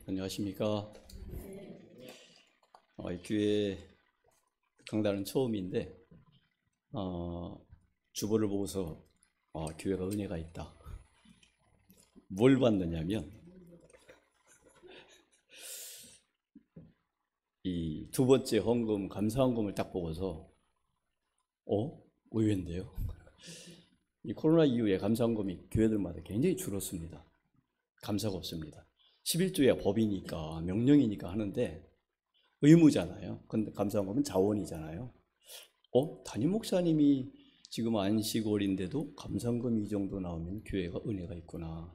안녕하십니까. 이 교회 강단은 처음인데 주보를 보고서 교회가 은혜가 있다. 뭘 봤느냐면 이 두 번째 헌금 감사헌금을 딱 보고서 의외인데요. 이 코로나 이후에 감사헌금이 교회들마다 굉장히 줄었습니다. 감사가 없습니다. 11조야 법이니까 명령이니까 하는데 의무잖아요. 근데 감사헌금은 자원이잖아요. 담임 목사님이 지금 안식월인데도 감사헌금이 이 정도 나오면 교회가 은혜가 있구나,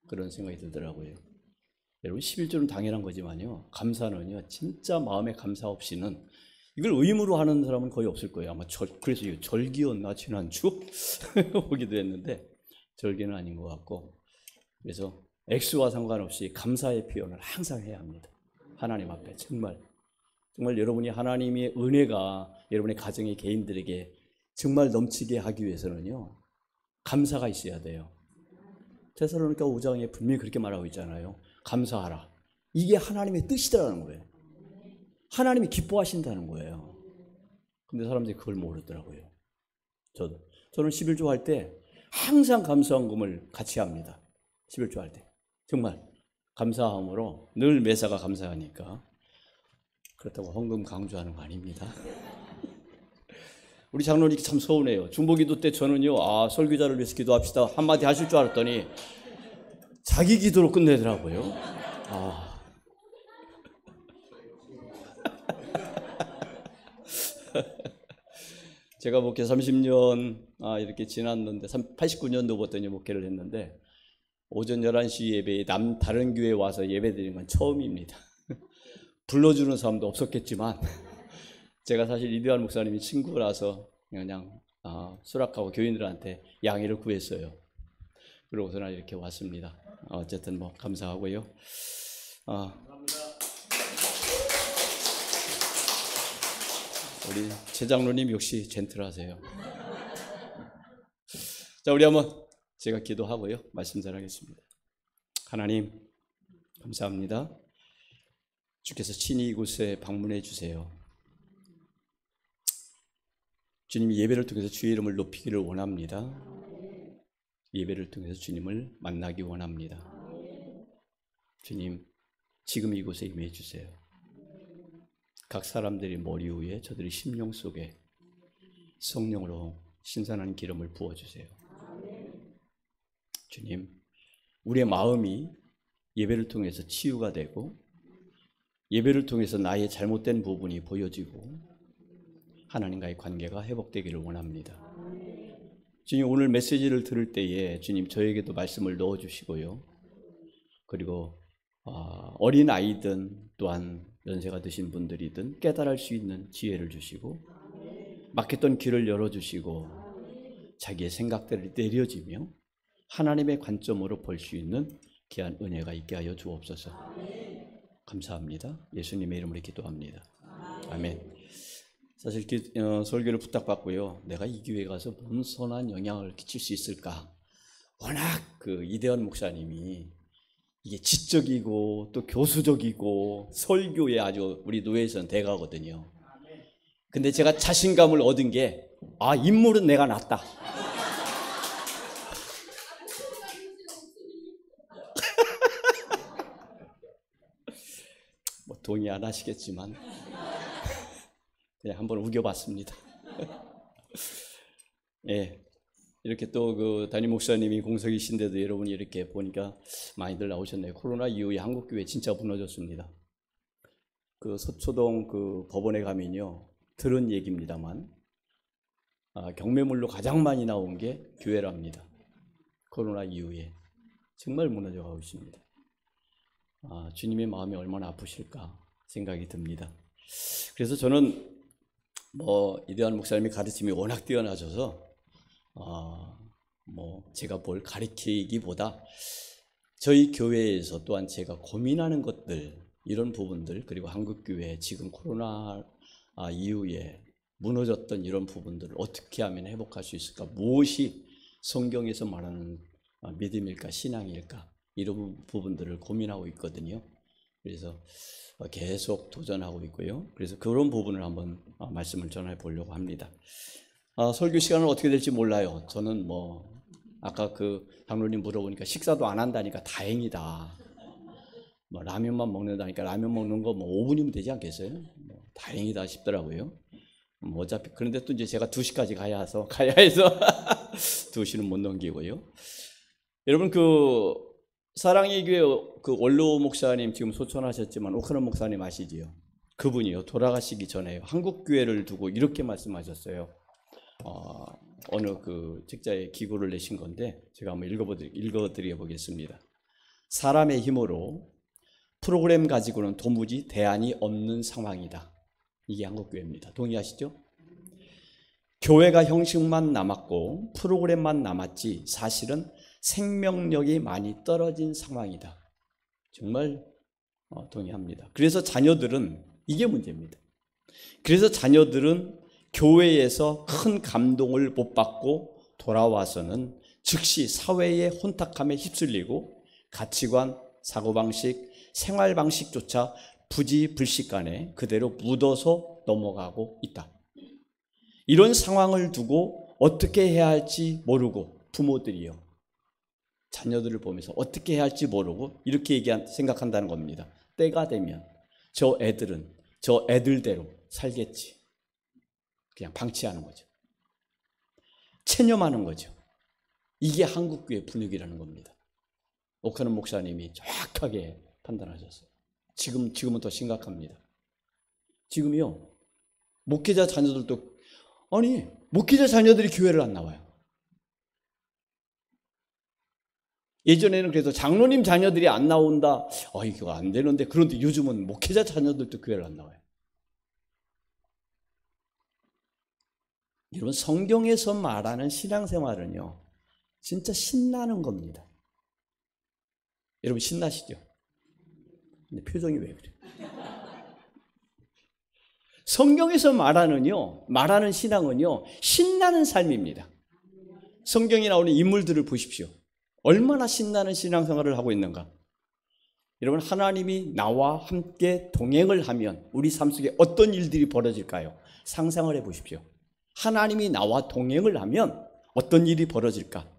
그런 생각이 들더라고요. 여러분, 11조는 당연한 거지만요, 감사는요, 진짜 마음에 감사 없이는, 이걸 의무로 하는 사람은 거의 없을 거예요. 아마 그래서 이거 절기였나 지난주 보기도 했는데 절기는 아닌 것 같고, 그래서 액수와 상관없이 감사의 표현을 항상 해야 합니다. 하나님 앞에 정말 여러분이 하나님의 은혜가 여러분의 가정의 개인들에게 정말 넘치게 하기 위해서는요, 감사가 있어야 돼요. 데살로니가 5장에 분명히 그렇게 말하고 있잖아요. 감사하라. 이게 하나님의 뜻이라는 거예요. 하나님이 기뻐하신다는 거예요. 근데 사람들이 그걸 모르더라고요. 저는 11조 할 때 항상 감사헌금을 같이 합니다. 11조 할 때 정말 감사함으로 늘 매사가 감사하니까. 그렇다고 헌금 강조하는 거 아닙니다. 우리 장로님이 참 서운해요. 중보기도 때 저는요, 설교자를 위해서 기도합시다 한마디 하실 줄 알았더니 자기 기도로 끝내더라고요. 제가 목회 30년 이렇게 지났는데 89년도부터 목회를 했는데 오전 11시 예배에 다른 교회에 와서 예배드리는 건 처음입니다. 불러주는 사람도 없었겠지만 제가 사실 이대환 목사님이 친구라서 그냥 수락하고 교인들한테 양해를 구했어요. 그러고서는 이렇게 왔습니다. 어쨌든 감사하고요. 우리 최장로님 역시 젠틀하세요. 자, 우리 한번 제가 기도하고요, 말씀 전하겠습니다. 하나님, 감사합니다. 주께서 친히 이곳에 방문해 주세요. 주님이 예배를 통해서 주의 이름을 높이기를 원합니다. 예배를 통해서 주님을 만나기 원합니다. 주님, 지금 이곳에 임해 주세요. 각 사람들의 머리 위에, 저들의 심령 속에 성령으로 신선한 기름을 부어주세요. 주님, 우리의 마음이 예배를 통해서 치유가 되고, 예배를 통해서 나의 잘못된 부분이 보여지고 하나님과의 관계가 회복되기를 원합니다. 주님, 오늘 메시지를 들을 때에 주님 저에게도 말씀을 넣어주시고요, 그리고 어린 아이든 또한 연세가 드신 분들이든 깨달을 수 있는 지혜를 주시고 막혔던 길을 열어주시고 자기의 생각들을 내려지며 하나님의 관점으로 볼 수 있는 귀한 은혜가 있게 하여 주옵소서. 감사합니다. 예수님의 이름으로 기도합니다. 아멘. 사실 설교를 부탁받고요, 내가 이 교회에 가서 뭔 선한 영향을 끼칠 수 있을까. 워낙 이대환 목사님이 이게 지적이고 또 교수적이고 설교에 아주 우리 노예에서는 대가거든요. 근데 제가 자신감을 얻은 게 인물은 내가 낫다. 동의 안 하시겠지만 그냥 한번 우겨봤습니다. 예, 이렇게 또 담임 목사님이 공석이신데도 여러분이 이렇게 보니까 많이들 나오셨네요. 코로나 이후에 한국교회 진짜 무너졌습니다. 서초동 법원에 가면요, 들은 얘기입니다만 경매물로 가장 많이 나온 게 교회랍니다. 코로나 이후에 정말 무너져가고 있습니다. 주님의 마음이 얼마나 아프실까 생각이 듭니다. 그래서 저는 이대환 목사님의 가르침이 워낙 뛰어나셔서 제가 뭘 가르치기보다 저희 교회에서 또한 제가 고민하는 것들, 이런 부분들, 그리고 한국교회 지금 코로나 이후에 무너졌던 이런 부분들을 어떻게 하면 회복할 수 있을까, 무엇이 성경에서 말하는 믿음일까 신앙일까, 이런 부분들을 고민하고 있거든요. 그래서 계속 도전하고 있고요. 그래서 그런 부분을 한번 말씀을 전해 보려고 합니다. 설교 시간은 어떻게 될지 몰라요. 저는 뭐 아까 그 장로님 물어보니까 식사도 안 한다니까 다행이다. 뭐 라면만 먹는다니까 라면 먹는 거 뭐 5분이면 되지 않겠어요? 뭐 다행이다 싶더라고요. 뭐 어차피 그런데 또 이제 제가 2시까지 가야 해서 2시는 못 넘기고요. 여러분 그 사랑의 교회 그 원로 목사님 지금 소천하셨지만 오카노 목사님 아시지요? 그분이요 돌아가시기 전에 한국 교회를 두고 이렇게 말씀하셨어요. 어느 그 책자에 기고를 내신 건데 제가 한번 읽어드려 보겠습니다. 사람의 힘으로 프로그램 가지고는 도무지 대안이 없는 상황이다. 이게 한국교회입니다. 동의하시죠? 교회가 형식만 남았고 프로그램만 남았지 사실은 생명력이 많이 떨어진 상황이다. 정말 동의합니다. 그래서 자녀들은 이게 문제입니다. 그래서 자녀들은 교회에서 큰 감동을 못 받고 돌아와서는 즉시 사회의 혼탁함에 휩쓸리고 가치관, 사고방식, 생활방식조차 부지불식간에 그대로 묻어서 넘어가고 있다. 이런 상황을 두고 어떻게 해야 할지 모르고 부모들이요. 자녀들을 보면서 어떻게 해야 할지 모르고 이렇게 생각한다는 겁니다. 때가 되면 저 애들은 저 애들대로 살겠지. 그냥 방치하는 거죠. 체념하는 거죠. 이게 한국교회 분위기라는 겁니다. 오카노 목사님이 정확하게 판단하셨어요. 지금은 더 심각합니다. 지금요, 목회자 자녀들도, 목회자 자녀들이 교회를 안 나와요. 예전에는 그래서 장로님 자녀들이 안 나온다. 이거 안 되는데. 그런데 요즘은 목회자 자녀들도 교회를 안 나와요. 여러분, 성경에서 말하는 신앙생활은요, 진짜 신나는 겁니다. 여러분, 신나시죠? 근데 표정이 왜 그래요? 성경에서 말하는 신앙은요, 신나는 삶입니다. 성경에 나오는 인물들을 보십시오. 얼마나 신나는 신앙생활을 하고 있는가? 여러분, 하나님이 나와 함께 동행을 하면 우리 삶 속에 어떤 일들이 벌어질까요? 상상을 해 보십시오. 하나님이 나와 동행을 하면 어떤 일이 벌어질까?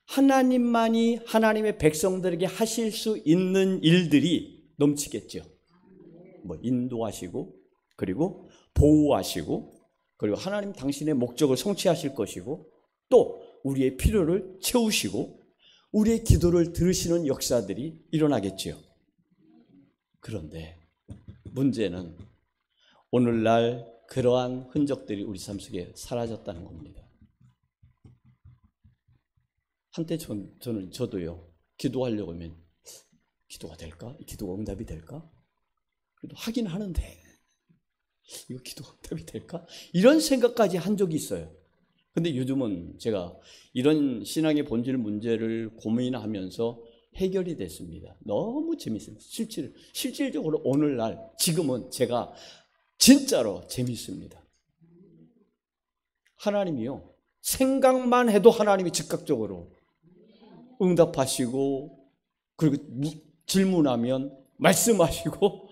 하나님만이 하나님의 백성들에게 하실 수 있는 일들이 넘치겠죠. 뭐 인도하시고 그리고 보호하시고 그리고 하나님 당신의 목적을 성취하실 것이고 또 우리의 필요를 채우시고 우리의 기도를 들으시는 역사들이 일어나겠지요. 그런데 문제는 오늘날 그러한 흔적들이 우리 삶 속에 사라졌다는 겁니다. 한때 저도요, 기도하려고 하면 기도가 될까? 기도가 응답이 될까? 그래도 하긴 하는데 이거 기도가 응답이 될까? 이런 생각까지 한 적이 있어요. 근데 요즘은 제가 이런 신앙의 본질 문제를 고민하면서 해결이 됐습니다. 너무 재밌습니다. 실질적으로 오늘날 지금은 제가 진짜로 재밌습니다. 하나님이요, 생각만 해도 하나님이 즉각적으로 응답하시고 그리고 질문하면 말씀하시고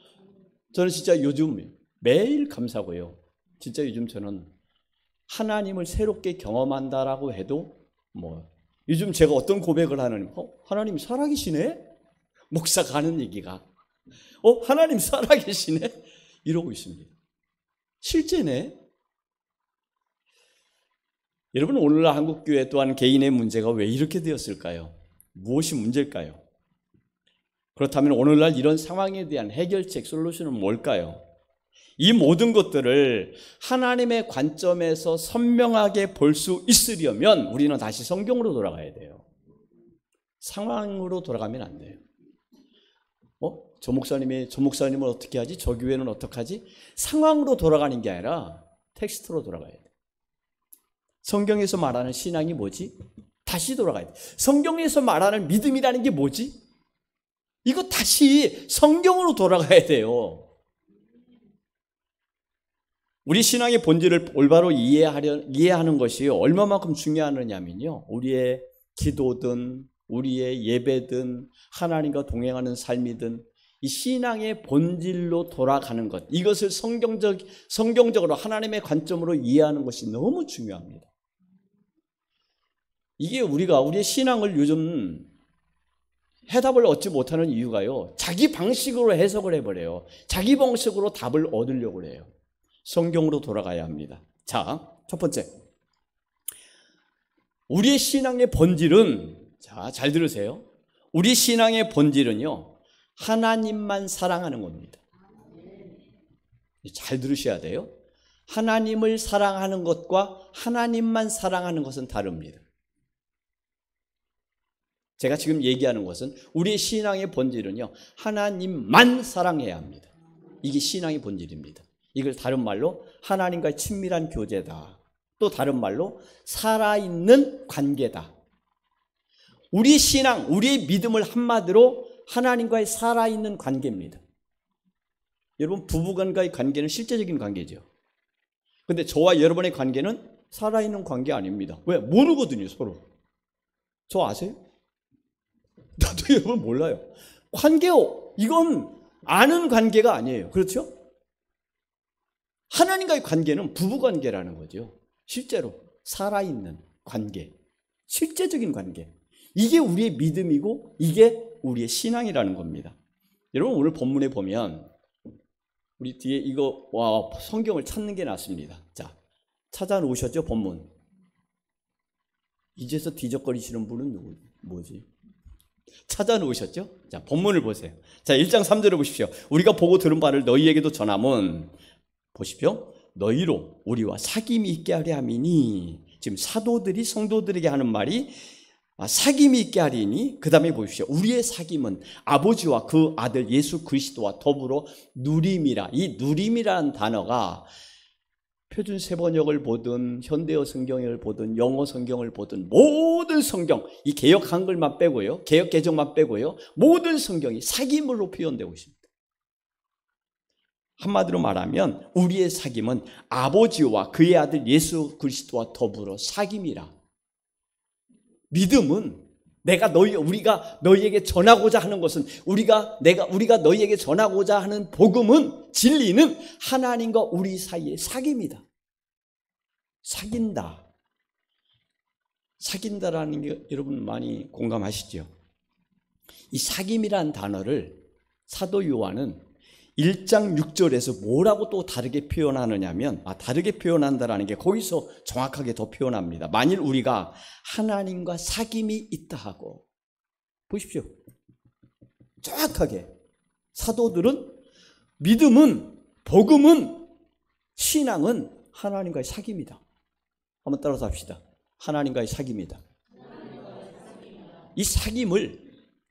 저는 진짜 요즘 매일 감사하고요. 진짜 요즘 저는 하나님을 새롭게 경험한다라고 해도 요즘 제가 어떤 고백을 하느님, 하나님 살아계시네? 목사가 하는 얘기가 하나님 살아계시네? 이러고 있습니다. 실제네. 여러분, 오늘날 한국교회 또한 개인의 문제가 왜 이렇게 되었을까요? 무엇이 문제일까요? 그렇다면 오늘날 이런 상황에 대한 해결책, 솔루션은 뭘까요? 이 모든 것들을 하나님의 관점에서 선명하게 볼 수 있으려면 우리는 다시 성경으로 돌아가야 돼요. 상황으로 돌아가면 안 돼요. 저 목사님은 어떻게 하지? 저 교회는 어떻게 하지? 상황으로 돌아가는 게 아니라 텍스트로 돌아가야 돼요. 성경에서 말하는 신앙이 뭐지? 다시 돌아가야 돼. 성경에서 말하는 믿음이라는 게 뭐지? 이거 다시 성경으로 돌아가야 돼요. 우리 신앙의 본질을 올바로 이해하는 것이 얼마만큼 중요하느냐면요, 우리의 기도든 우리의 예배든 하나님과 동행하는 삶이든 이 신앙의 본질로 돌아가는 것, 이것을 성경적으로 하나님의 관점으로 이해하는 것이 너무 중요합니다. 이게 우리의 신앙을 요즘 해답을 얻지 못하는 이유가요, 자기 방식으로 해석을 해버려요. 자기 방식으로 답을 얻으려고 해요. 성경으로 돌아가야 합니다. 자, 첫 번째, 우리의 신앙의 본질은, 자, 잘 들으세요. 우리 신앙의 본질은요, 하나님만 사랑하는 겁니다. 잘 들으셔야 돼요. 하나님을 사랑하는 것과 하나님만 사랑하는 것은 다릅니다. 제가 지금 얘기하는 것은 우리의 신앙의 본질은요, 하나님만 사랑해야 합니다. 이게 신앙의 본질입니다. 이걸 다른 말로 하나님과의 친밀한 교제다. 또 다른 말로 살아있는 관계다. 우리 신앙, 우리의 믿음을 한마디로 하나님과의 살아있는 관계입니다. 여러분, 부부간과의 관계는 실제적인 관계죠. 근데 저와 여러분의 관계는 살아있는 관계 아닙니다. 왜? 모르거든요, 서로. 저 아세요? 나도 여러분 몰라요. 관계요, 이건 아는 관계가 아니에요. 그렇죠? 하나님과의 관계는 부부관계라는 거죠. 실제로 살아있는 관계, 실제적인 관계. 이게 우리의 믿음이고 이게 우리의 신앙이라는 겁니다. 여러분, 오늘 본문에 보면 우리 뒤에 이거 성경을 찾는 게 낫습니다. 자, 찾아놓으셨죠? 본문. 이제서 뒤적거리시는 분은 뭐지? 찾아놓으셨죠? 자, 본문을 보세요. 자, 1장 3절을 보십시오. 우리가 보고 들은 바를 너희에게도 전함은, 보십시오, 너희로 우리와 사귐이 있게 하려 함이니. 지금 사도들이 성도들에게 하는 말이 사귐이 있게 하리니, 그 다음에 보십시오. 우리의 사귐은 아버지와 그 아들 예수 그리스도와 더불어 누림이라. 이 누림이라는 단어가 표준 세번역을 보든 현대어 성경을 보든 영어 성경을 보든 모든 성경, 이 개역 한글만 빼고요, 개역 개정만 빼고요, 모든 성경이 사귐으로 표현되고 있습니다. 한마디로 말하면 우리의 사귐은 아버지와 그의 아들 예수 그리스도와 더불어 사귐이라. 믿음은 우리가 너희에게 전하고자 하는 것은, 우리가 너희에게 전하고자 하는 복음은, 진리는 하나님과 우리 사이의 사귐이다. 사귄다라는 게 여러분 많이 공감하시죠? 이 사귐이라는 단어를 사도 요한은 1장 6절에서 뭐라고 또 다르게 표현하느냐면, 다르게 표현한다라는 게 거기서 정확하게 더 표현합니다. 만일 우리가 하나님과 사귐이 있다 하고, 보십시오, 정확하게 사도들은 믿음은, 복음은, 신앙은 하나님과의 사귐이다. 한번 따라서 합시다. 하나님과의 사귐이다. 이 사귐을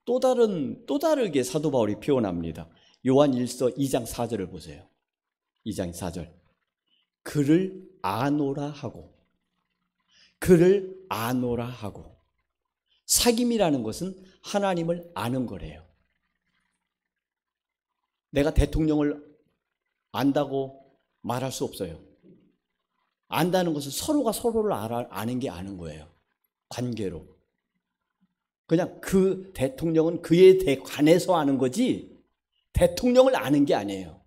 또 다르게 사도 바울이 표현합니다. 요한일서 2장 4절을 보세요. 2장 4절. 그를 아노라 하고, 그를 아노라 하고. 사귐이라는 것은 하나님을 아는 거래요. 내가 대통령을 안다고 말할 수 없어요. 안다는 것은 서로가 서로를 아는 게 아는 거예요. 관계로. 그냥 그 대통령은 그에 관해서 아는 거지 대통령을 아는 게 아니에요.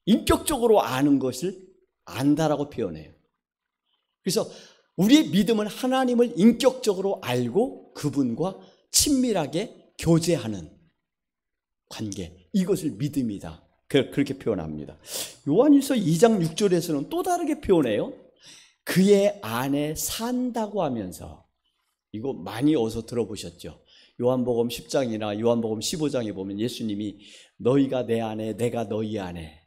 인격적으로 아는 것을 안다라고 표현해요. 그래서 우리의 믿음은 하나님을 인격적으로 알고 그분과 친밀하게 교제하는 관계, 이것을 믿음이다. 그렇게 표현합니다. 요한일서 2장 6절에서는 또 다르게 표현해요. 그의 안에 산다고 하면서, 이거 많이 어서 들어보셨죠? 요한복음 10장이나 요한복음 15장에 보면 예수님이 너희가 내 안에 내가 너희 안에.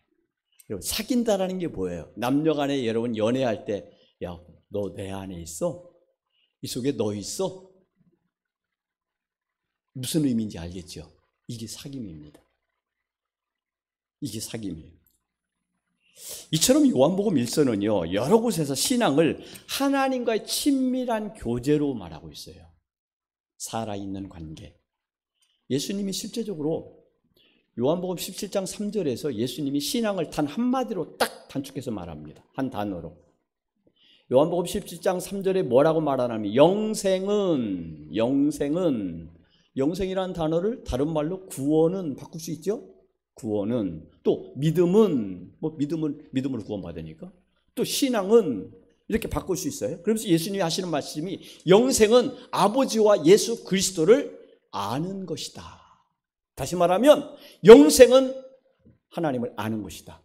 여러분, 사귄다라는 게 뭐예요? 남녀간에 여러분 연애할 때, 야, 너 내 안에 있어? 이 속에 너 있어? 무슨 의미인지 알겠죠? 이게 사귐입니다. 이게 사귐이에요. 이처럼 요한복음 1서는요, 여러 곳에서 신앙을 하나님과의 친밀한 교제로 말하고 있어요. 살아있는 관계. 예수님이 실제적으로 요한복음 17장 3절에서 예수님이 신앙을 단 한마디로 딱 단축해서 말합니다. 한 단어로. 요한복음 17장 3절에 뭐라고 말하냐면 영생은 영생이라는 단어를 다른 말로 구원은 바꿀 수 있죠? 구원은. 또 믿음은, 믿음으로 구원받으니까. 또 신앙은 이렇게 바꿀 수 있어요. 그러면서 예수님이 하시는 말씀이 영생은 아버지와 예수 그리스도를 아는 것이다. 다시 말하면 영생은 하나님을 아는 것이다.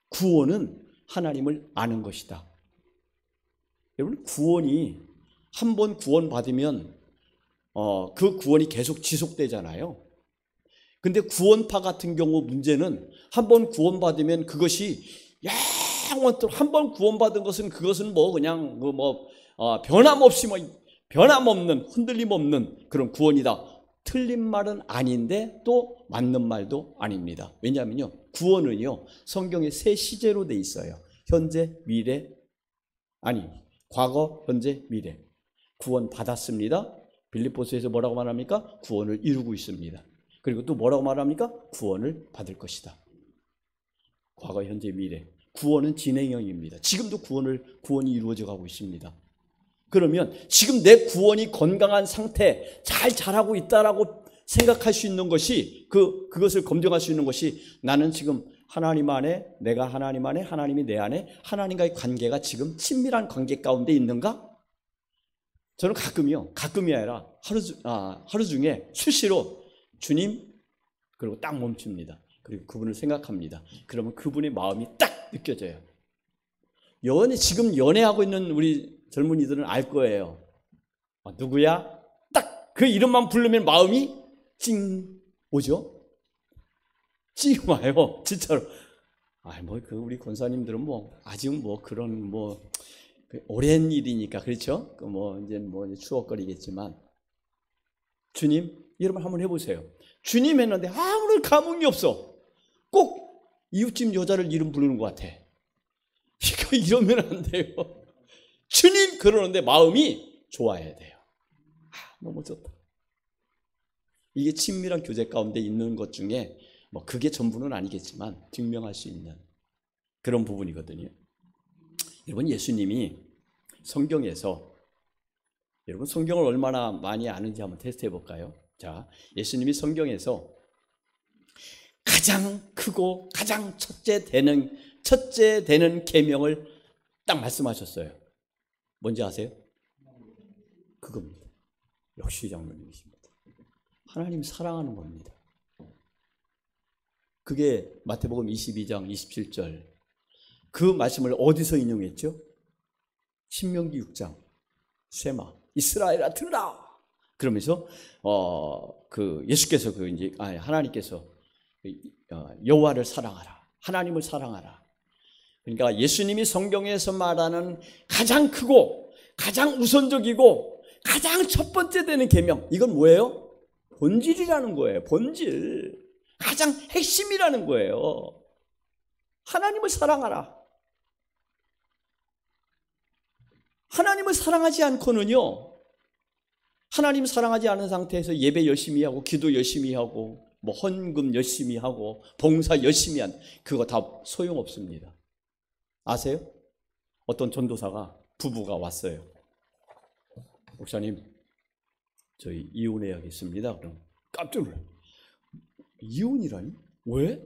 구원은 하나님을 아는 것이다. 여러분, 구원이 한 번 구원받으면 그 구원이 계속 지속되잖아요. 근데 구원파 같은 경우 문제는 한 번 구원받으면 그것이 영원토록, 한 번 구원받은 것은 그것은 그냥 변함없이 변함없는, 흔들림 없는 그런 구원이다. 틀린 말은 아닌데 또 맞는 말도 아닙니다. 왜냐하면요, 구원은요 성경에 세 시제로 돼 있어요. 현재, 미래, 과거, 현재, 미래. 구원 받았습니다. 빌립보서에서 뭐라고 말합니까? 구원을 이루고 있습니다. 그리고 또 뭐라고 말합니까? 구원을 받을 것이다. 과거, 현재, 미래. 구원은 진행형입니다. 지금도 구원이 이루어져 가고 있습니다. 그러면 지금 내 구원이 건강한 상태, 잘 자라고 있다라고 생각할 수 있는 것이, 그것을 검증할 수 있는 것이, 나는 지금 하나님 안에, 내가 하나님 안에, 하나님이 내 안에, 하나님과의 관계가 지금 친밀한 관계 가운데 있는가? 저는 가끔이 아니라 하루 중에 수시로 주님, 그리고 딱 멈춥니다. 그리고 그분을 생각합니다. 그러면 그분의 마음이 딱 느껴져요. 지금 연애하고 있는 우리 젊은이들은 알 거예요. 누구야? 딱 그 이름만 부르면 마음이 찡 오죠? 찡 와요. 진짜로. 우리 권사님들은 아직 그런 오랜 일이니까, 그렇죠? 이제 추억거리겠지만, 주님, 여러분 한번 해보세요. 주님 했는데 아무런 감흥이 없어. 꼭 이웃집 여자를 이름 부르는 것 같아. 이러면 안 돼요. 주님 그러는데 마음이 좋아야 돼요. 너무 좋다. 이게 친밀한 교제 가운데 있는 것 중에 그게 전부는 아니겠지만 증명할 수 있는 그런 부분이거든요. 여러분, 예수님이 성경에서, 여러분 성경을 얼마나 많이 아는지 한번 테스트해 볼까요? 자, 예수님이 성경에서 가장 크고 가장 첫째 되는 계명을 딱 말씀하셨어요. 뭔지 아세요? 그겁니다. 역시 장로님이십니다. 하나님 사랑하는 겁니다. 그게 마태복음 22장 27절. 그 말씀을 어디서 인용했죠? 신명기 6장. 쉐마, 이스라엘아 들으라. 그러면서 예수께서 하나님께서 여호와를 사랑하라. 하나님을 사랑하라. 그러니까 예수님이 성경에서 말하는 가장 크고 가장 우선적이고 가장 첫 번째 되는 계명, 이건 뭐예요? 본질이라는 거예요. 본질. 가장 핵심이라는 거예요. 하나님을 사랑하라. 하나님을 사랑하지 않고는요, 하나님 사랑하지 않은 상태에서 예배 열심히 하고 기도 열심히 하고 헌금 열심히 하고 봉사 열심히 그거 다 소용없습니다. 아세요? 어떤 전도사가, 부부가 왔어요. 목사님, 저희 이혼해야겠습니다. 그럼 깜짝 놀라요. 이혼이라니? 왜?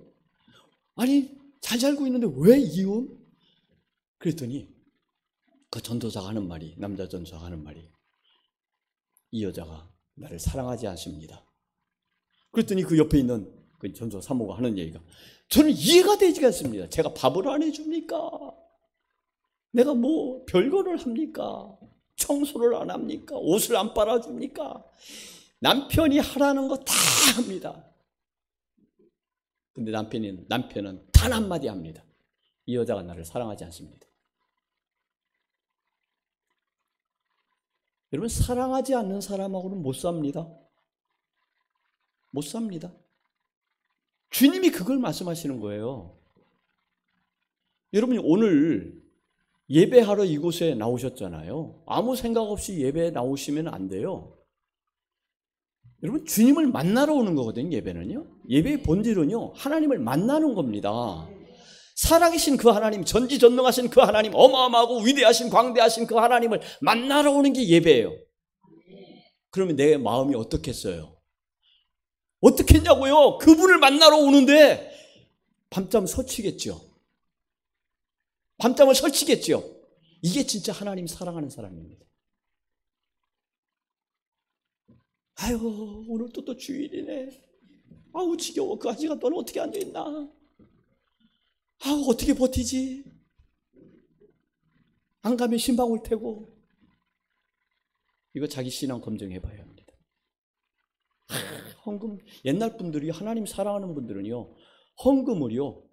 잘 살고 있는데 왜 이혼? 그랬더니 그 전도사가 하는 말이, 남자 전도사가 하는 말이, 이 여자가 나를 사랑하지 않습니다. 그랬더니 그 옆에 있는 그 전도사 사모가 하는 얘기가, 저는 이해가 되지 않습니다. 제가 밥을 안 해줍니까? 내가 별거를 합니까? 청소를 안 합니까? 옷을 안 빨아줍니까? 남편이 하라는 거 다 합니다. 근데 남편은 단 한마디 합니다. 이 여자가 나를 사랑하지 않습니다. 여러분, 사랑하지 않는 사람하고는 못 삽니다. 못 삽니다. 주님이 그걸 말씀하시는 거예요. 여러분이 오늘 예배하러 이곳에 나오셨잖아요. 아무 생각 없이 예배에 나오시면 안 돼요. 여러분, 주님을 만나러 오는 거거든요. 예배는요. 예배의 본질은요, 하나님을 만나는 겁니다. 살아계신 그 하나님, 전지전능하신 그 하나님, 어마어마하고 위대하신 광대하신 그 하나님을 만나러 오는 게 예배예요. 그러면 내 마음이 어떻겠어요? 어떻겠냐고요? 그분을 만나러 오는데 밤잠 설치겠죠. 밤잠을 설치겠죠. 이게 진짜 하나님 사랑하는 사람입니다. 아유, 오늘 또 주일이네. 아우, 지겨워. 그 아지가 너는 어떻게 앉아있나? 아우, 어떻게 버티지? 안 가면 신방울 테고. 이거 자기 신앙 검증해 봐야 합니다. 헌금, 옛날 분들이 하나님 사랑하는 분들은요, 헌금을요,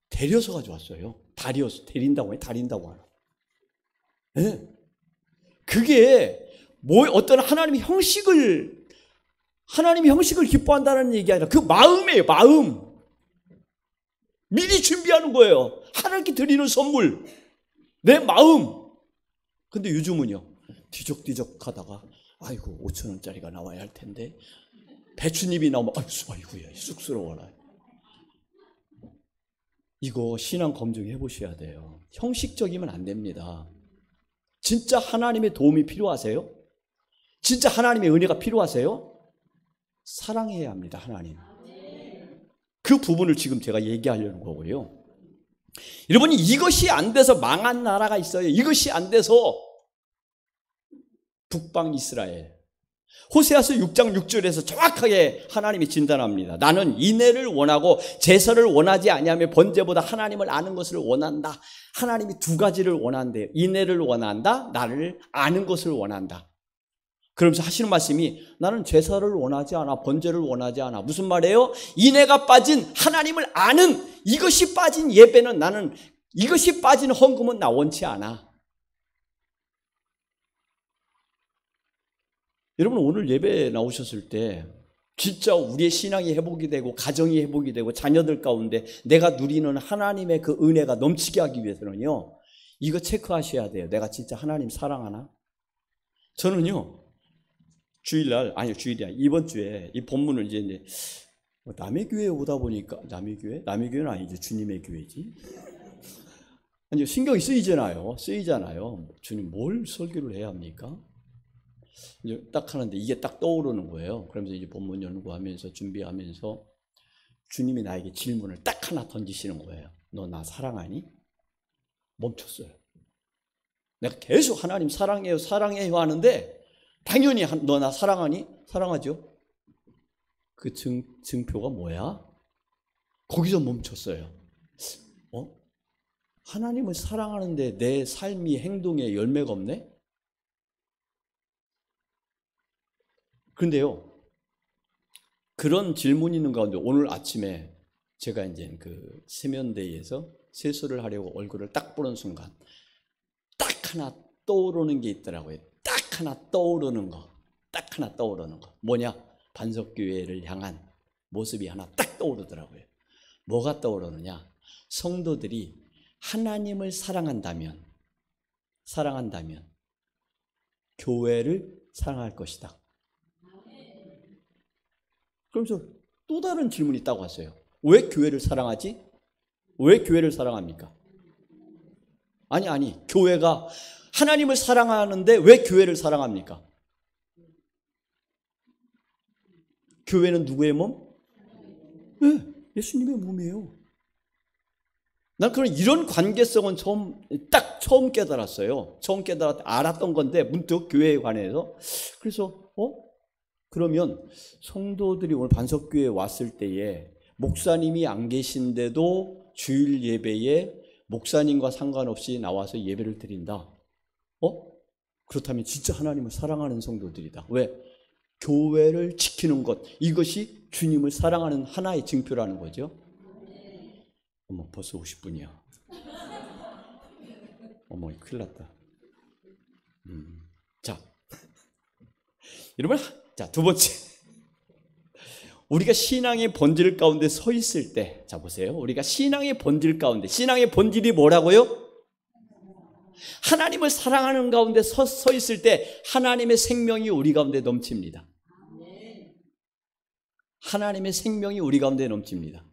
데려서 가져왔어요. 데린다고 해요. 다린다고 하나. 네. 그게 어떤 하나님의 형식을 기뻐한다는 얘기 아니라 그 마음이에요. 마음. 미리 준비하는 거예요. 하나님께 드리는 선물. 내 마음. 근데 요즘은요, 뒤적뒤적 하다가 아이고 5,000원짜리가 나와야 할 텐데 배추잎이 나오면 아이고야 쑥스러워라. 이거 신앙 검증해 보셔야 돼요. 형식적이면 안 됩니다. 진짜 하나님의 도움이 필요하세요? 진짜 하나님의 은혜가 필요하세요? 사랑해야 합니다. 하나님. 그 부분을 지금 제가 얘기하려는 거고요. 여러분이 이것이 안 돼서 망한 나라가 있어요. 이것이 안 돼서 북방 이스라엘. 호세아서 6장 6절에서 정확하게 하나님이 진단합니다. 나는 인애를 원하고 제사를 원하지 아니하며 번제보다 하나님을 아는 것을 원한다. 하나님이 두 가지를 원한대요. 인애를 원한다. 나를 아는 것을 원한다. 그러면서 하시는 말씀이 나는 제사를 원하지 않아. 번제를 원하지 않아. 무슨 말이에요? 인애가 빠진 하나님을 아는 이것이 빠진 예배는 나는 이것이 빠진 헌금은 나 원치 않아. 여러분 오늘 예배 나오셨을 때 진짜 우리의 신앙이 회복이 되고 가정이 회복이 되고 자녀들 가운데 내가 누리는 하나님의 그 은혜가 넘치게 하기 위해서는요. 이거 체크하셔야 돼요. 내가 진짜 하나님 사랑하나? 저는요. 주일이 아니라 이번 주에 이 본문을 이제 남의 교회에 오다 보니까 남의 교회는 아니죠. 주님의 교회지. 아니 신경이 쓰이잖아요. 주님 뭘 설교를 해야 합니까? 이제 딱 하는데 이게 딱 떠오르는 거예요. 그러면서 이제 본문 연구하면서 준비하면서 주님이 나에게 질문을 딱 하나 던지시는 거예요. 너 나 사랑하니? 멈췄어요. 내가 계속 하나님 사랑해요 하는데 당연히 너 나 사랑하니? 사랑하죠. 그 증표가 뭐야? 거기서 멈췄어요. 하나님을 사랑하는데 내 삶이 행동에 열매가 없네? 그런데요, 그런 질문이 있는 가운데 오늘 아침에 제가 이제 그 세면대에서 세수를 하려고 얼굴을 딱 보는 순간 딱 하나 떠오르는 게 있더라고요. 딱 하나 떠오르는 거. 뭐냐? 반석교회를 향한 모습이 하나 딱 떠오르더라고요. 뭐가 떠오르느냐? 성도들이 하나님을 사랑한다면 교회를 사랑할 것이다. 그러면서 또 다른 질문이 딱 왔어요. 왜 교회를 사랑하지? 왜 교회를 사랑합니까? 아니, 교회가 하나님을 사랑하는데 왜 교회를 사랑합니까? 교회는 누구의 몸? 네, 예수님의 몸이에요. 난 그런 이런 관계성은 처음 깨달았어요. 알았던 건데 문득 교회에 관해서. 그래서 그러면 성도들이 오늘 반석교회에 왔을 때에 목사님이 안 계신데도 주일 예배에 목사님과 상관없이 나와서 예배를 드린다. 그렇다면 진짜 하나님을 사랑하는 성도들이다. 왜? 교회를 지키는 것. 이것이 주님을 사랑하는 하나의 증표라는 거죠. 어머, 벌써 50분이야. 어머, 큰일 났다. 자, 여러분, 자, 두 번째. 우리가 신앙의 본질 가운데 서 있을 때, 자, 보세요. 우리가 신앙의 본질 가운데, 신앙의 본질이 뭐라고요? 하나님을 사랑하는 가운데 서 있을 때 하나님의 생명이 우리 가운데 넘칩니다. 하나님의 생명이 우리 가운데 넘칩니다.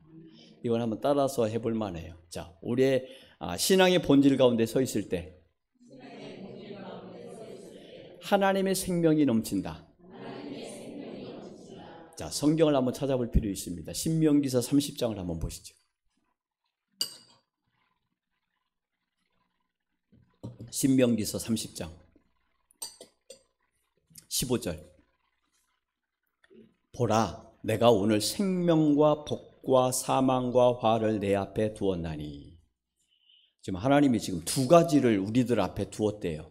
이건 한번 따라서 해볼 만해요. 자, 우리의 신앙의 본질 가운데 서 있을 때 하나님의 생명이 넘친다. 자, 성경을 한번 찾아볼 필요 있습니다. 신명기서 30장을 한번 보시죠. 신명기서 30장 15절. 보라, 내가 오늘 생명과 복과 사망과 화를 내 앞에 두었나니. 지금 하나님이 지금 두 가지를 우리들 앞에 두었대요.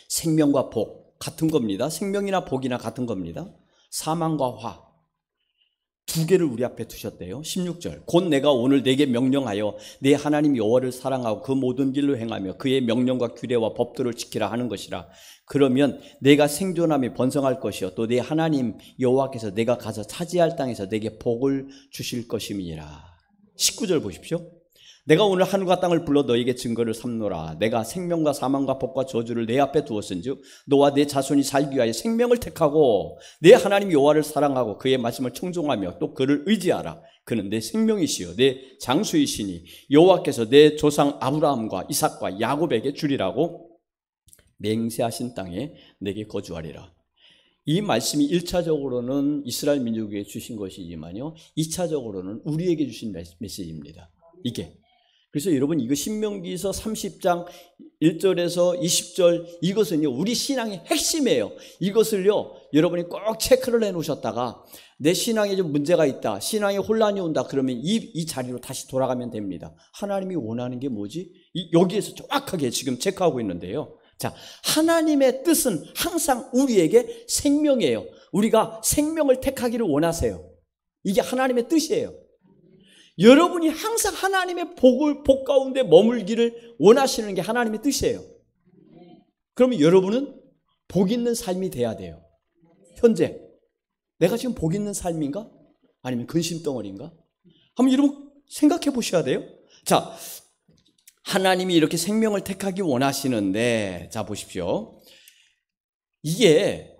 생명과 복 같은 겁니다. 생명이나 복이나 같은 겁니다. 사망과 화 두 개를 우리 앞에 두셨대요. 16절. 곧 내가 오늘 내게 명령하여 내 하나님 여호와를 사랑하고 그 모든 길로 행하며 그의 명령과 규례와 법도를 지키라 하는 것이라. 그러면 내가 생존하며 번성할 것이요 또 내 하나님 여호와께서 내가 가서 차지할 땅에서 내게 복을 주실 것임이니라. 19절 보십시오. 내가 오늘 하늘과 땅을 불러 너에게 증거를 삼노라. 내가 생명과 사망과 복과 저주를 내 앞에 두었은즉 너와 내 자손이 살기 위하여 생명을 택하고 내 하나님 여호와를 사랑하고 그의 말씀을 청종하며 또 그를 의지하라. 그는 내 생명이시요 내 장수이시니 여호와께서 내 조상 아브라함과 이삭과 야곱에게 주리라고 맹세하신 땅에 내게 거주하리라. 이 말씀이 1차적으로는 이스라엘 민족에게 주신 것이지만요, 2차적으로는 우리에게 주신 메시지입니다. 이게. 그래서 여러분, 이거 신명기서 30장 1절에서 20절, 이것은요 우리 신앙의 핵심이에요. 이것을요 여러분이 꼭 체크를 해놓으셨다가 내 신앙에 좀 문제가 있다, 신앙에 혼란이 온다, 그러면 이 자리로 다시 돌아가면 됩니다. 하나님이 원하는 게 뭐지? 여기에서 정확하게 지금 체크하고 있는데요. 자, 하나님의 뜻은 항상 우리에게 생명이에요. 우리가 생명을 택하기를 원하세요. 이게 하나님의 뜻이에요. 여러분이 항상 하나님의 복 가운데 머물기를 원하시는 게 하나님의 뜻이에요. 그러면 여러분은 복 있는 삶이 돼야 돼요. 현재 내가 지금 복 있는 삶인가? 아니면 근심덩어리인가? 한번 여러분 생각해 보셔야 돼요. 자, 하나님이 이렇게 생명을 택하기 원하시는데, 자 보십시오. 이게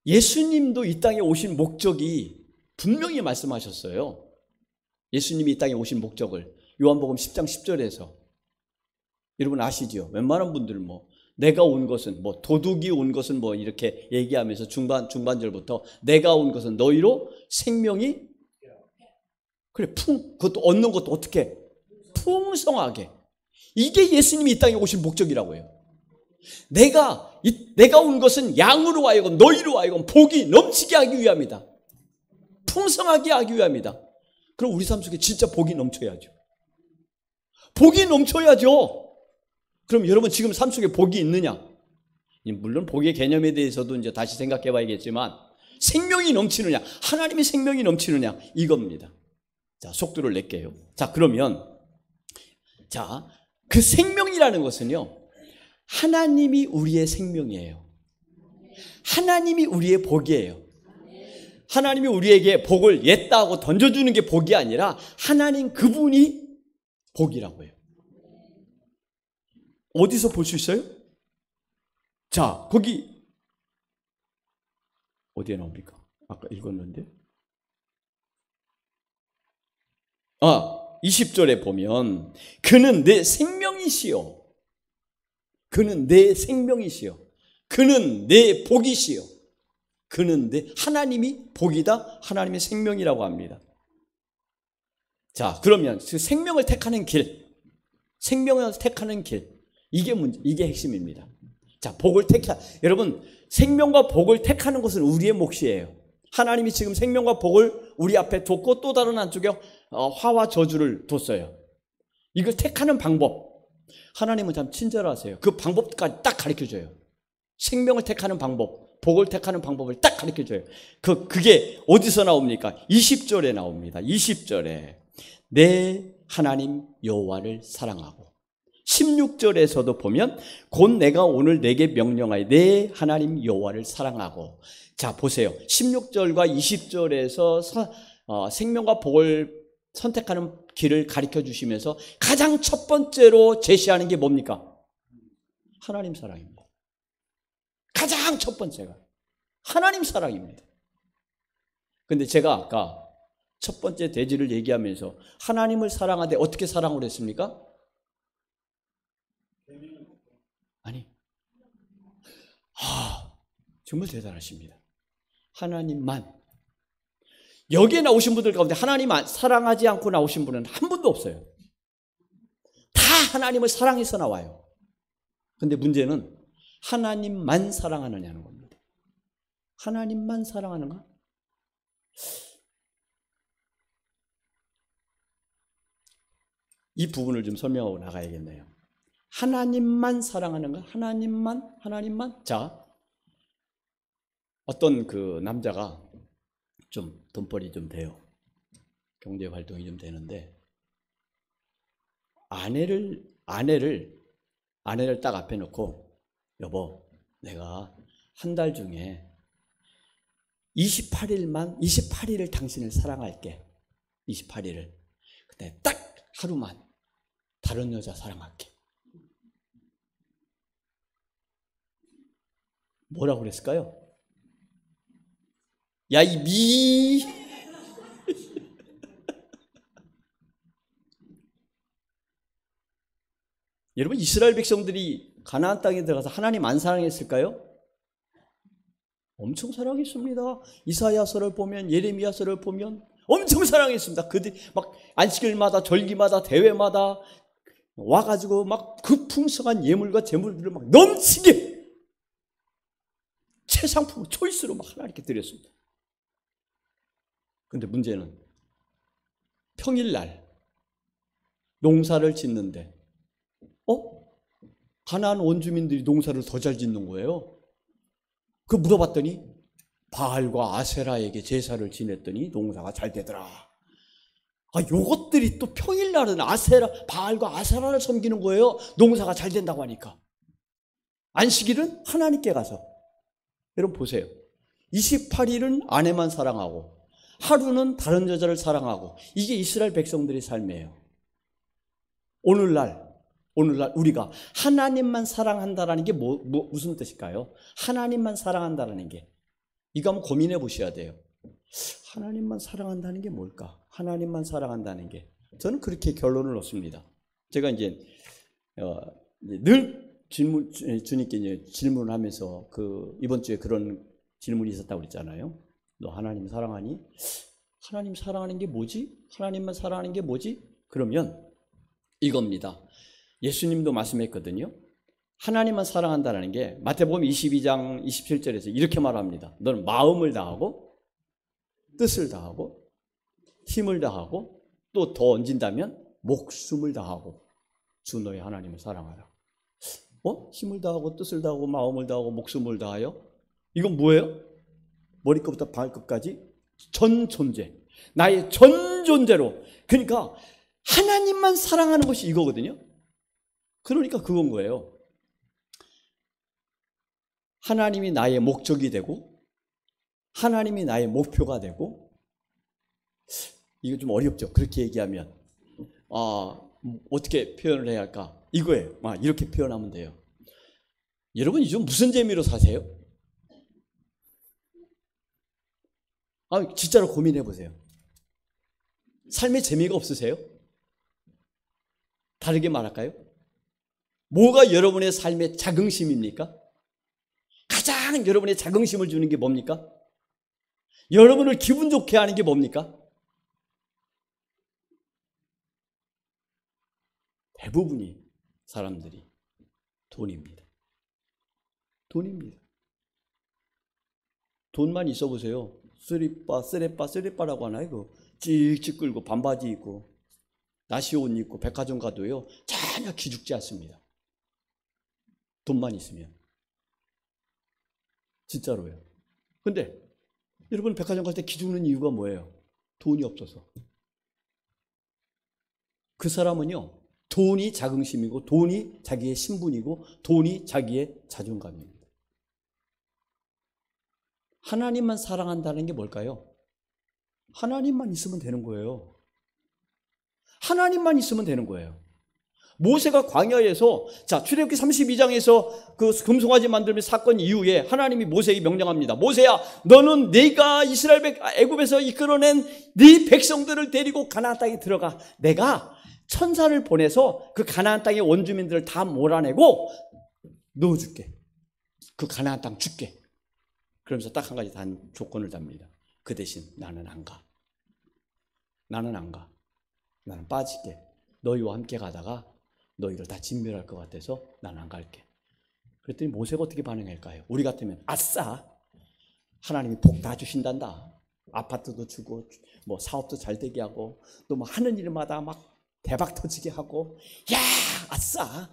예수님도 이 땅에 오신 목적이 분명히 말씀하셨어요. 예수님이 이 땅에 오신 목적을 요한복음 10장 10절에서 여러분 아시죠? 웬만한 분들은 내가 온 것은 도둑이 온 것은 이렇게 얘기하면서 중반절부터 내가 온 것은 너희로 생명이 그래 그것도 얻는 것도 어떻게 풍성하게. 이게 예수님이 이 땅에 오신 목적이라고 해요. 내가 온 것은 양으로 하여금 너희로 하여금 복이 넘치게 하기 위함이다. 풍성하게 하기 위함이다. 그럼 우리 삶 속에 진짜 복이 넘쳐야죠. 복이 넘쳐야죠. 그럼 여러분 지금 삶 속에 복이 있느냐? 물론 복의 개념에 대해서도 이제 다시 생각해 봐야겠지만 생명이 넘치느냐, 하나님의 생명이 넘치느냐, 이겁니다. 자, 속도를 낼게요. 자, 그러면 자, 그 생명이라는 것은요, 하나님이 우리의 생명이에요. 하나님이 우리의 복이에요. 하나님이 우리에게 복을 옛다 하고 던져주는 게 복이 아니라 하나님 그분이 복이라고 해요. 어디서 볼 수 있어요? 자, 거기 어디에 나옵니까? 아까 읽었는데 20절에 보면 그는 내 생명이시요, 그는 내 생명이시요, 그는 내 복이시요, 그는 내 하나님이 복이다, 하나님의 생명이라고 합니다. 자, 그러면 그 생명을 택하는 길, 생명을 택하는 길, 이게 핵심입니다. 자, 복을 여러분 생명과 복을 택하는 것은 우리의 몫이에요. 하나님이 지금 생명과 복을 우리 앞에 뒀고 또 다른 한쪽에 화와 저주를 뒀어요. 이걸 택하는 방법, 하나님은 참 친절하세요. 그 방법까지 딱 가르쳐줘요. 생명을 택하는 방법, 복을 택하는 방법을 딱 가르쳐줘요. 그게 어디서 나옵니까? 20절에 나옵니다. 20절에 내 하나님 여호와를 사랑하고, 16절에서도 보면 곧 내가 오늘 내게 명령하여 내 하나님 여호와를 사랑하고. 자, 보세요. 16절과 20절에서 생명과 복을 선택하는 길을 가르쳐 주시면서 가장 첫 번째로 제시하는 게 뭡니까? 하나님 사랑입니다. 가장 첫 번째가 하나님 사랑입니다. 근데 제가 아까 첫 번째 대지를 얘기하면서 하나님을 사랑하되 어떻게 사랑을 했습니까? 아니, 정말 대단하십니다. 하나님만. 여기에 나오신 분들 가운데 하나님 사랑하지 않고 나오신 분은 한 분도 없어요. 다 하나님을 사랑해서 나와요. 근데 문제는 하나님만 사랑하느냐는 겁니다. 하나님만 사랑하는가? 이 부분을 좀 설명하고 나가야겠네요. 하나님만 사랑하는가? 하나님만? 자, 어떤 그 남자가 좀 돈벌이 좀 돼요. 경제 활동이 좀 되는데, 아내를 딱 앞에 놓고, 여보, 내가 한 달 중에 28일을 당신을 사랑할게. 28일을. 근데 딱 하루만 다른 여자 사랑할게. 뭐라고 그랬을까요? 야, 이 미. 여러분, 이스라엘 백성들이 가나안 땅에 들어가서 하나님 안 사랑했을까요? 엄청 사랑했습니다. 이사야서를 보면, 예레미야서를 보면 엄청 사랑했습니다. 그들이 막 안식일마다, 절기마다, 대회마다 와가지고 막 그 풍성한 예물과 제물들을 막 넘치게 최상품, 초이스로 막 하나님께 드렸습니다. 근데 문제는 평일날 농사를 짓는데, 가나안 원주민들이 농사를 더 잘 짓는 거예요. 그 물어봤더니 바알과 아세라에게 제사를 지냈더니 농사가 잘 되더라. 요것들이 또 평일날은 바알과 아세라를 섬기는 거예요. 농사가 잘 된다고 하니까. 안식일은 하나님께 가서. 여러분 보세요. 28일은 아내만 사랑하고 하루는 다른 여자를 사랑하고, 이게 이스라엘 백성들의 삶이에요. 오늘날 우리가 하나님만 사랑한다라는 게 무슨 뜻일까요? 하나님만 사랑한다라는 게, 이거 한번 고민해 보셔야 돼요. 하나님만 사랑한다는 게 뭘까? 하나님만 사랑한다는 게, 저는 그렇게 결론을 얻습니다. 제가 이제 늘 주님께 이제 질문을 하면서, 이번 주에 그런 질문이 있었다고 그랬잖아요. 너 하나님 사랑하니? 하나님 사랑하는 게 뭐지? 하나님만 사랑하는 게 뭐지? 그러면 이겁니다. 예수님도 말씀했거든요. 하나님만 사랑한다는 게 마태복음 22장 27절에서 이렇게 말합니다. 너는 마음을 다하고 뜻을 다하고 힘을 다하고 또 더 얹은다면 목숨을 다하고 주 너의 하나님을 사랑하라. 힘을 다하고 뜻을 다하고 마음을 다하고 목숨을 다하여? 이건 뭐예요? 머리끝부터 발끝까지 전 존재, 나의 전 존재로. 그러니까 하나님만 사랑하는 것이 이거거든요. 그러니까 그건 거예요. 하나님이 나의 목적이 되고 하나님이 나의 목표가 되고. 이거 좀 어렵죠. 그렇게 얘기하면 어떻게 표현을 해야 할까? 이거예요. 이렇게 표현하면 돼요. 여러분 요즘 무슨 재미로 사세요? 진짜로 고민해 보세요. 삶에 재미가 없으세요? 다르게 말할까요? 뭐가 여러분의 삶의 자긍심입니까? 가장 여러분의 자긍심을 주는 게 뭡니까? 여러분을 기분 좋게 하는 게 뭡니까? 대부분이 사람들이 돈입니다. 돈입니다. 돈만 있어 보세요. 쓰레빠라고 하나요? 찍찍 끌고 반바지 입고 나시 옷 입고 백화점 가도요 전혀 기죽지 않습니다. 돈만 있으면. 진짜로요. 근데 여러분 백화점 갈 때 기죽는 이유가 뭐예요? 돈이 없어서. 그 사람은요, 돈이 자긍심이고 돈이 자기의 신분이고 돈이 자기의 자존감입니다. 하나님만 사랑한다는 게 뭘까요? 하나님만 있으면 되는 거예요. 하나님만 있으면 되는 거예요. 모세가 광야에서, 출애굽기 32장에서 그 금송아지 만들면 사건 이후에 하나님이 모세에게 명령합니다. 모세야, 너는 네가 애굽에서 이끌어낸 네 백성들을 데리고 가나안 땅에 들어가. 내가 천사를 보내서 그 가나안 땅의 원주민들을 다 몰아내고 넣어줄게. 그 가나안 땅 줄게. 그러면서 딱 한 가지 단 조건을 답니다. 그 대신 나는 안 가. 나는 안 가. 나는 빠질게. 너희와 함께 가다가 너희를 다 진멸할 것 같아서 나는 안 갈게. 그랬더니 모세가 어떻게 반응할까요? 우리 같으면 아싸! 하나님이 복 다 주신단다. 아파트도 주고 뭐 사업도 잘 되게 하고 또 뭐 하는 일마다 막 대박 터지게 하고 야 아싸!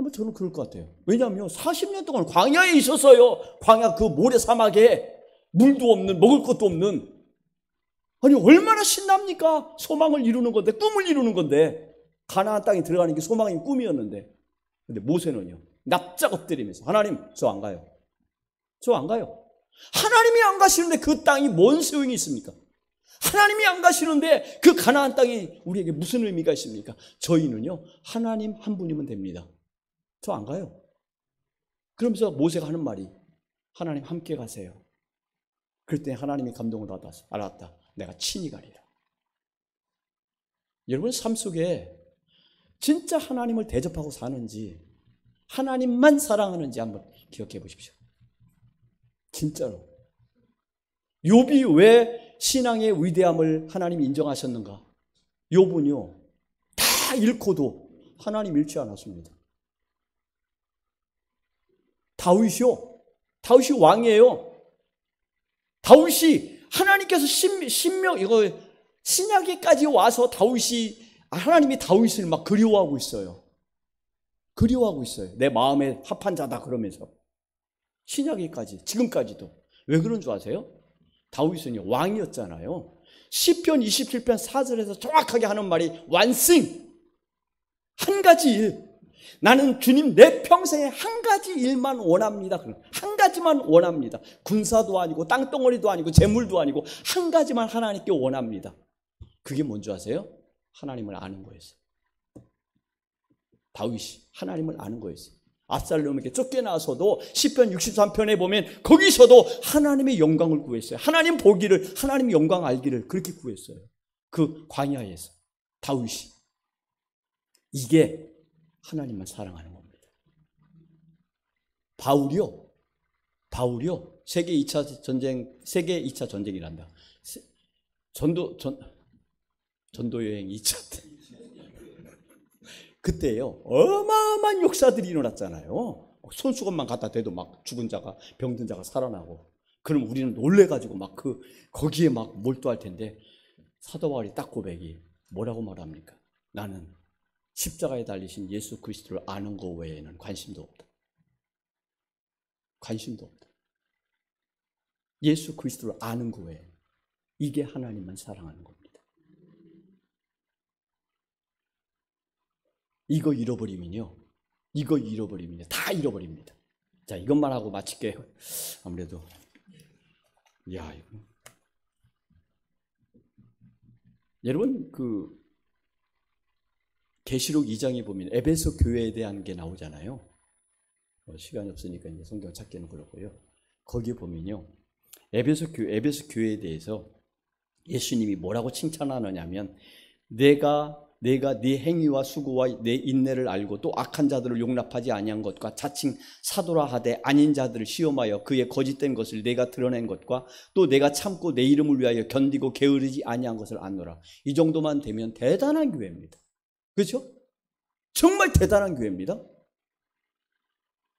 아마 저는 그럴 것 같아요. 왜냐하면 40년 동안 광야에 있었어요. 광야 그 모래 사막에 물도 없는 먹을 것도 없는 아니 얼마나 신납니까? 소망을 이루는 건데 꿈을 이루는 건데 가나안 땅에 들어가는 게 소망이 꿈이었는데 근데 모세는요 납작 엎드리면서 하나님 저 안 가요. 저 안 가요. 하나님이 안 가시는데 그 땅이 뭔 소용이 있습니까? 하나님이 안 가시는데 그 가나안 땅이 우리에게 무슨 의미가 있습니까? 저희는요 하나님 한 분이면 됩니다. 저 안 가요. 그러면서 모세가 하는 말이 하나님 함께 가세요. 그랬더니 하나님이 감동을 받아서 알았다. 내가 친히 가리라. 여러분 삶 속에 진짜 하나님을 대접하고 사는지 하나님만 사랑하는지 한번 기억해 보십시오. 진짜로. 욥이 왜 신앙의 위대함을 하나님이 인정하셨는가? 욥은요 다 잃고도 하나님 잃지 않았습니다. 다윗이 왕이에요. 다윗이 하나님께서 신명 이거 신약에까지 와서 다윗이 하나님이 다윗을 막 그리워하고 있어요. 그리워하고 있어요. 내 마음에 합한 자다 그러면서 신약에까지 지금까지도 왜 그런 줄 아세요? 다윗은요 왕이었잖아요. 시편 27편 4절에서 정확하게 하는 말이 완승 한 가지 일 나는 주님 내 평생에 한 가지 일만 원합니다. 한 가지만 원합니다. 군사도 아니고 땅덩어리도 아니고 재물도 아니고 한 가지만 하나님께 원합니다. 그게 뭔지 아세요? 하나님을 아는 거였어요. 다윗이 하나님을 아는 거였어요. 압살롬에게 쫓겨나서도 시편 63편에 보면 거기서도 하나님의 영광을 구했어요. 하나님 보기를 하나님 영광 알기를 그렇게 구했어요. 그 광야에서 다윗이 이게 하나님만 사랑하는 겁니다. 바울이요. 세계 2차 전쟁이란다. 전도 여행 2차 때. 그때요. 어마어마한 역사들이 일어났잖아요. 손수건만 갖다 대도 막 죽은 자가 병든 자가 살아나고. 그럼 우리는 놀래가지고 막 거기에 막 몰두할 텐데 사도 바울이 딱 고백이 뭐라고 말합니까? 나는 십자가에 달리신 예수 그리스도를 아는 것 외에는 관심도 없다. 관심도 없다. 예수 그리스도를 아는 것 외에 이게 하나님만 사랑하는 겁니다. 이거 잃어버리면요 다 잃어버립니다. 자, 이것만 하고 마칠게요. 아무래도 이거 여러분 계시록 2장에 보면 에베소 교회에 대한 게 나오잖아요. 시간이 없으니까 이제 성경 찾기는 그렇고요. 거기에 보면요 에베소 교회에 대해서 예수님이 뭐라고 칭찬하느냐면 내가 네 행위와 수고와 내 인내를 알고 또 악한 자들을 용납하지 아니한 것과 자칭 사도라 하되 아닌 자들을 시험하여 그의 거짓된 것을 내가 드러낸 것과 또 내가 참고 내 이름을 위하여 견디고 게으르지 아니한 것을 아노라. 이 정도만 되면 대단한 교회입니다. 그렇죠? 정말 대단한 교회입니다.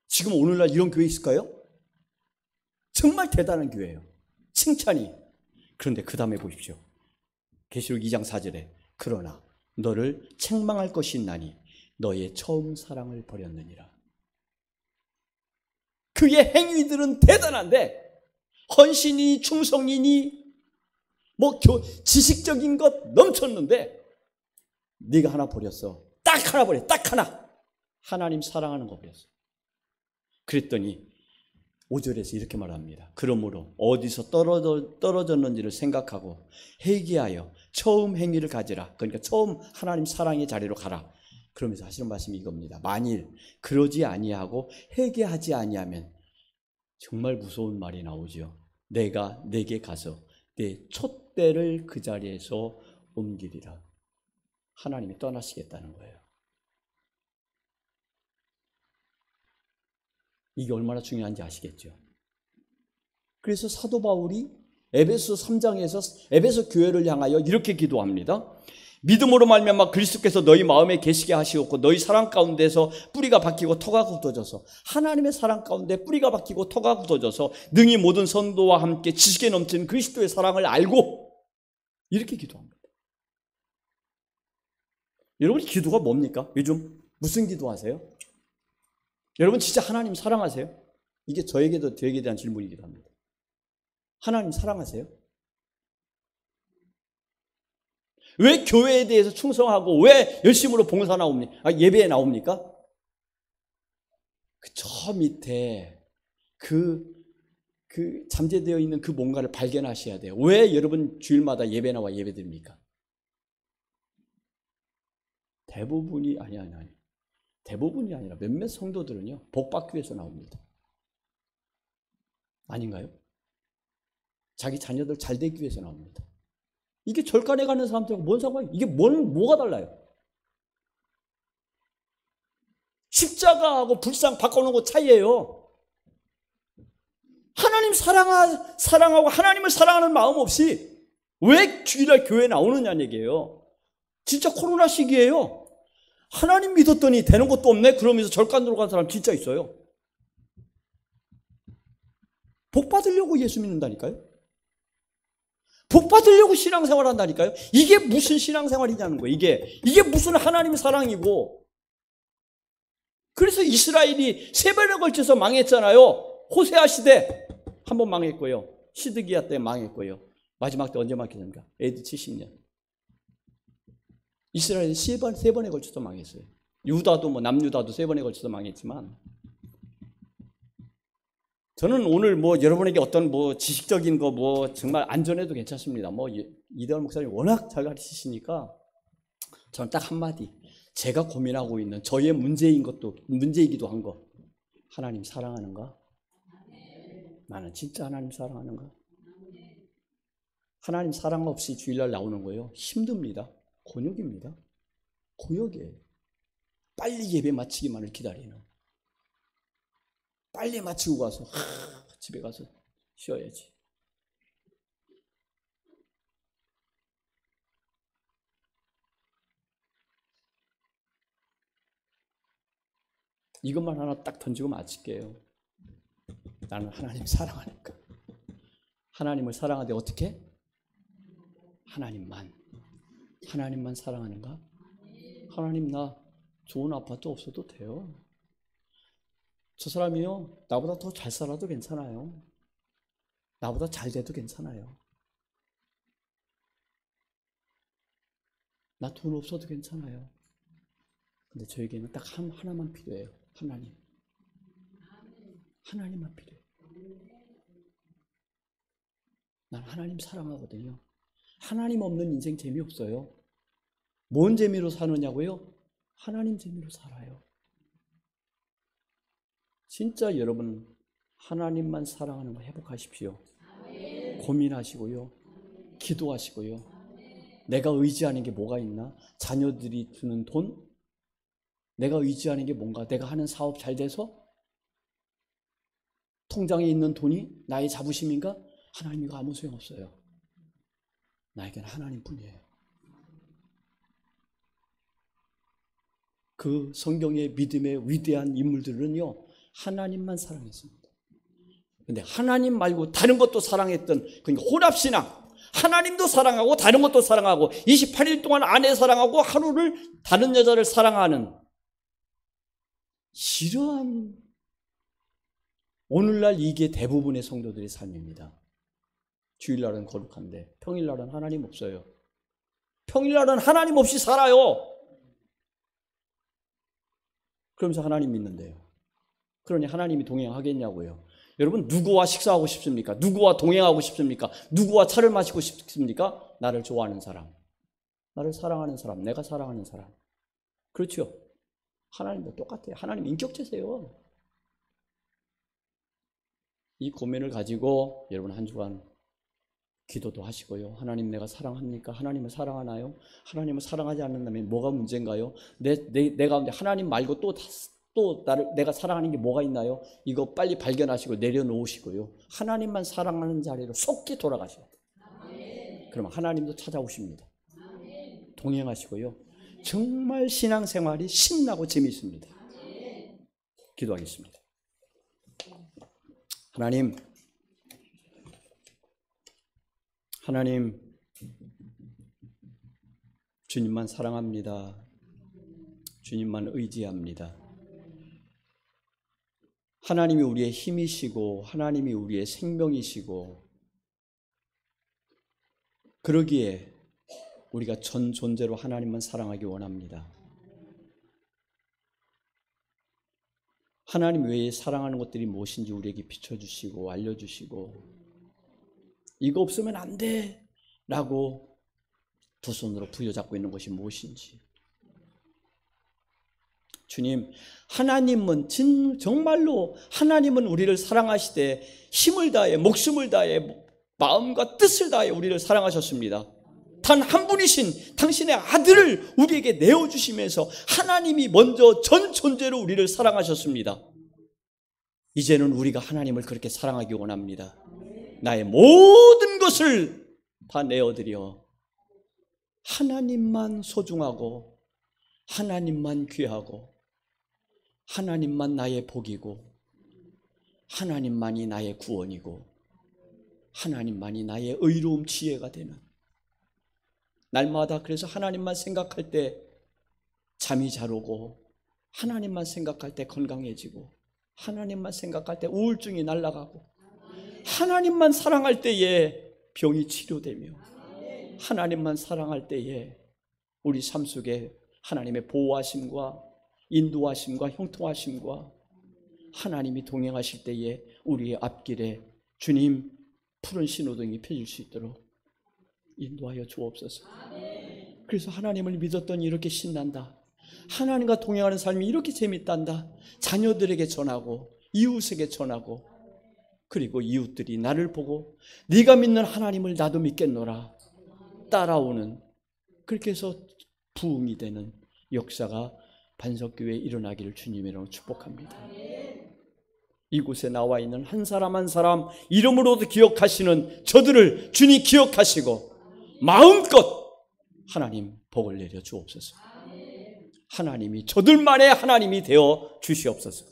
지금 오늘날 이런 교회 있을까요? 정말 대단한 교회예요. 칭찬이. 그런데 그 다음에 보십시오. 계시록 2장 4절에 그러나 너를 책망할 것이 있나니 너의 처음 사랑을 버렸느니라. 그의 행위들은 대단한데 헌신이 충성이니 지식적인 것 넘쳤는데 네가 하나 버렸어. 딱 하나 버려. 딱 하나. 하나님 사랑하는 거 버렸어. 그랬더니 5절에서 이렇게 말합니다. 그러므로 어디서 떨어졌는지를 생각하고 회개하여 처음 행위를 가지라. 그러니까 처음 하나님 사랑의 자리로 가라. 그러면서 하시는 말씀이 이겁니다. 만일 그러지 아니하고 회개하지 아니하면 정말 무서운 말이 나오죠. 내가 내게 가서 내 촛대를 그 자리에서 옮기리라. 하나님이 떠나시겠다는 거예요. 이게 얼마나 중요한지 아시겠죠? 그래서 사도 바울이 에베소 3장에서 에베소 교회를 향하여 이렇게 기도합니다. 믿음으로 말미암아 그리스도께서 너희 마음에 계시게 하시옵고 너희 사랑 가운데서 뿌리가 박히고 터가 굳어져서 하나님의 사랑 가운데 뿌리가 박히고 터가 굳어져서 능히 모든 선도와 함께 지식에 넘치는 그리스도의 사랑을 알고 이렇게 기도합니다. 여러분 기도가 뭡니까? 요즘 무슨 기도하세요? 여러분 진짜 하나님 사랑하세요? 이게 저에게도 저에게 대한 질문이기도 합니다. 하나님 사랑하세요? 왜 교회에 대해서 충성하고 왜 열심으로 봉사 나옵니까? 예배에 나옵니까? 저 밑에 그 잠재되어 있는 그 뭔가를 발견하셔야 돼요. 왜 여러분 주일마다 예배 나와 예배 드립니까? 대부분이 아니. 대부분이 아니라 몇몇 성도들은요. 복 받기 위해서 나옵니다. 아닌가요? 자기 자녀들 잘 되기 위해서 나옵니다. 이게 절간에 가는 사람들하고 뭔 상관이에요? 이게 뭐가 달라요? 십자가하고 불상 바꿔놓은 거 차이예요. 하나님 사랑하고 하나님을 사랑하는 마음 없이 왜 주일날 교회에 나오느냐는 얘기예요. 진짜 코로나 시기예요. 하나님 믿었더니 되는 것도 없네? 그러면서 절간으로 간 사람 진짜 있어요. 복 받으려고 예수 믿는다니까요. 복 받으려고 신앙생활 한다니까요. 이게 무슨 신앙생활이냐는 거예요. 이게 무슨 하나님의 사랑이고. 그래서 이스라엘이 3번에 걸쳐서 망했잖아요. 호세아 시대 한 번 망했고요. 시드기야 때 망했고요. 마지막 때 언제 망했습니까? AD 70년. 이스라엘이 3번에 걸쳐서 망했어요. 유다도 남유다도 3번에 걸쳐서 망했지만 저는 오늘 여러분에게 어떤 지식적인 거 정말 안전해도 괜찮습니다. 이대원 목사님 워낙 잘 가르치시니까 저는 딱 한마디. 제가 고민하고 있는 저의 문제이기도 한 거. 하나님 사랑하는가? 나는 진짜 하나님 사랑하는가? 하나님 사랑 없이 주일날 나오는 거예요. 힘듭니다. 곤욕입니다. 고역이에요. 빨리 예배 마치기만을 기다리는. 빨리 마치고 가서 집에 가서 쉬어야지. 이것만 하나 딱 던지고 마칠게요. 나는 하나님 사랑하니까. 하나님을 사랑하되 어떻게? 하나님만 사랑하는가? 하나님 나 좋은 아파트 없어도 돼요. 저 사람이요 나보다 더 잘 살아도 괜찮아요. 나보다 잘 돼도 괜찮아요. 나 돈 없어도 괜찮아요. 근데 저에게는 딱 하나만 필요해요. 하나님만 필요해요. 난 하나님 사랑하거든요. 하나님 없는 인생 재미없어요. 뭔 재미로 사느냐고요? 하나님 재미로 살아요. 진짜 여러분 하나님만 사랑하는 거 회복하십시오. 고민하시고요. 기도하시고요. 내가 의지하는 게 뭐가 있나? 자녀들이 주는 돈? 내가 의지하는 게 뭔가? 내가 하는 사업 잘 돼서? 통장에 있는 돈이 나의 자부심인가? 하나님 이거 아무 소용없어요. 나에게는 하나님뿐이에요. 그 성경의 믿음의 위대한 인물들은요. 하나님만 사랑했습니다. 그런데 하나님 말고 다른 것도 사랑했던 그러니까 혼합신앙. 하나님도 사랑하고 다른 것도 사랑하고 28일 동안 아내 사랑하고 하루를 다른 여자를 사랑하는 이러한 오늘날 이게 대부분의 성도들의 삶입니다. 주일날은 거룩한데 평일날은 하나님 없어요. 평일날은 하나님 없이 살아요. 그러면서 하나님 믿는데요. 그러니 하나님이 동행하겠냐고요. 여러분 누구와 식사하고 싶습니까? 누구와 동행하고 싶습니까? 누구와 차를 마시고 싶습니까? 나를 좋아하는 사람, 나를 사랑하는 사람, 내가 사랑하는 사람. 그렇죠? 하나님도 똑같아요. 하나님 인격체세요. 이 고민을 가지고 여러분 한 주간 기도도 하시고요. 하나님 내가 사랑합니까? 하나님을 사랑하나요? 하나님을 사랑하지 않는다면 뭐가 문제인가요? 내 가운데 하나님 말고 또 또 내가 사랑하는 게 뭐가 있나요? 이거 빨리 발견하시고 내려놓으시고요. 하나님만 사랑하는 자리로 속히 돌아가셔야 돼요. 그럼 하나님도 찾아오십니다. 동행하시고요. 정말 신앙생활이 신나고 재미있습니다. 기도하겠습니다. 하나님, 주님만 사랑합니다. 주님만 의지합니다. 하나님이 우리의 힘이시고 하나님이 우리의 생명이시고, 그러기에 우리가 전 존재로 하나님만 사랑하기 원합니다. 하나님 외에 사랑하는 것들이 무엇인지 우리에게 비춰주시고 알려주시고, 이거 없으면 안 돼 라고 두 손으로 부여잡고 있는 것이 무엇인지. 주님, 하나님은 정말로 하나님은 우리를 사랑하시되 힘을 다해 목숨을 다해 마음과 뜻을 다해 우리를 사랑하셨습니다. 단 한 분이신 당신의 아들을 우리에게 내어주시면서 하나님이 먼저 전 존재로 우리를 사랑하셨습니다. 이제는 우리가 하나님을 그렇게 사랑하기 원합니다. 나의 모든 것을 다 내어드려 하나님만 소중하고 하나님만 귀하고 하나님만 나의 복이고 하나님만이 나의 구원이고 하나님만이 나의 의로움 지혜가 되는, 날마다 그래서 하나님만 생각할 때 잠이 잘 오고 하나님만 생각할 때 건강해지고 하나님만 생각할 때 우울증이 날아가고 하나님만 사랑할 때에 병이 치료되며 하나님만 사랑할 때에 우리 삶 속에 하나님의 보호하심과 인도하심과 형통하심과 하나님이 동행하실 때에 우리의 앞길에 주님 푸른 신호등이 펴질 수 있도록 인도하여 주옵소서. 그래서 하나님을 믿었더니 이렇게 신난다, 하나님과 동행하는 삶이 이렇게 재밌단다, 자녀들에게 전하고 이웃에게 전하고, 그리고 이웃들이 나를 보고 네가 믿는 하나님을 나도 믿겠노라 따라오는, 그렇게 해서 부흥이 되는 역사가 반석교회에 일어나기를 주님의 이름으로 축복합니다. 이곳에 나와 있는 한 사람 한 사람 이름으로도 기억하시는 저들을 주님 기억하시고 마음껏 하나님 복을 내려 주옵소서. 하나님이 저들만의 하나님이 되어 주시옵소서.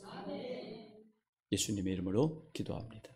예수님의 이름으로 기도합니다.